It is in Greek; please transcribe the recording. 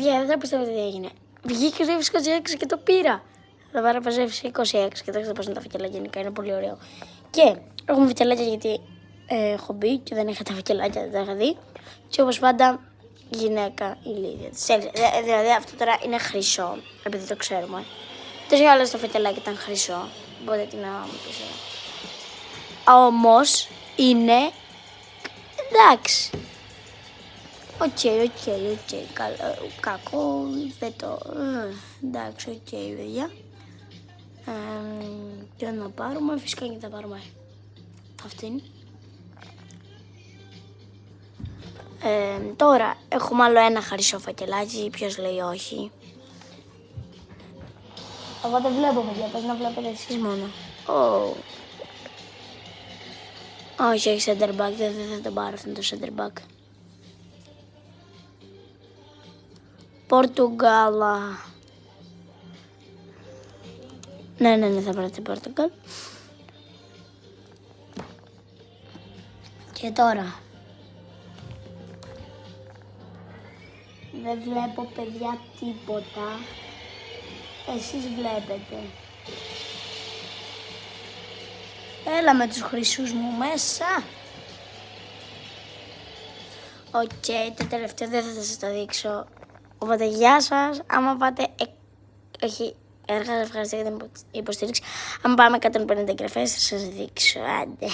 Δεν θα πιστεύετε τι έγινε. Βγήκε το 26 και το πήρα. Θα πάρω παζεύσει 26. Κοιτάξτε πώς είναι τα φακελάκια γενικά, είναι πολύ ωραίο. Και έχουμε φακελάκια γιατί έχω μπει και δεν είχα τα φακελάκια, δεν τα είχα δει. Και όπως πάντα, γυναίκα η Λίδια. Δηλαδή αυτό τώρα είναι χρυσό, επειδή το ξέρουμε. Τόσο άλλες το φακελάκι ήταν χρυσό. Οπότε τι να μου πεις. Όμως είναι εντάξει. Οκ. Κακό, δεν το. Εντάξει, οκ, παιδιά. Τι να πάρουμε, φυσικά και θα πάρουμε αυτήν. Τώρα έχουμε άλλο ένα χρυσό φακελάκι, ποιος λέει όχι. Εγώ δεν βλέπω, παιδιά, πες να βλέπετε εσείς μόνο. Όχι, έχει center back, δεν θα τον πάρω αυτόν το center back. Πορτουγκάλα. Ναι, θα πάρω την Πορτουγκάλ. Και τώρα. Δεν βλέπω, παιδιά, τίποτα. Εσείς βλέπετε. Έλα με τους χρυσούς μου μέσα. Οκ, το τελευταίο δεν θα σας το δείξω. Οπότε γεια σας. Άμα πάτε... Όχι, ευχαριστώ για την υποστήριξη. Αν πάμε 150 εγγραφές θα σας δείξω. Άντε.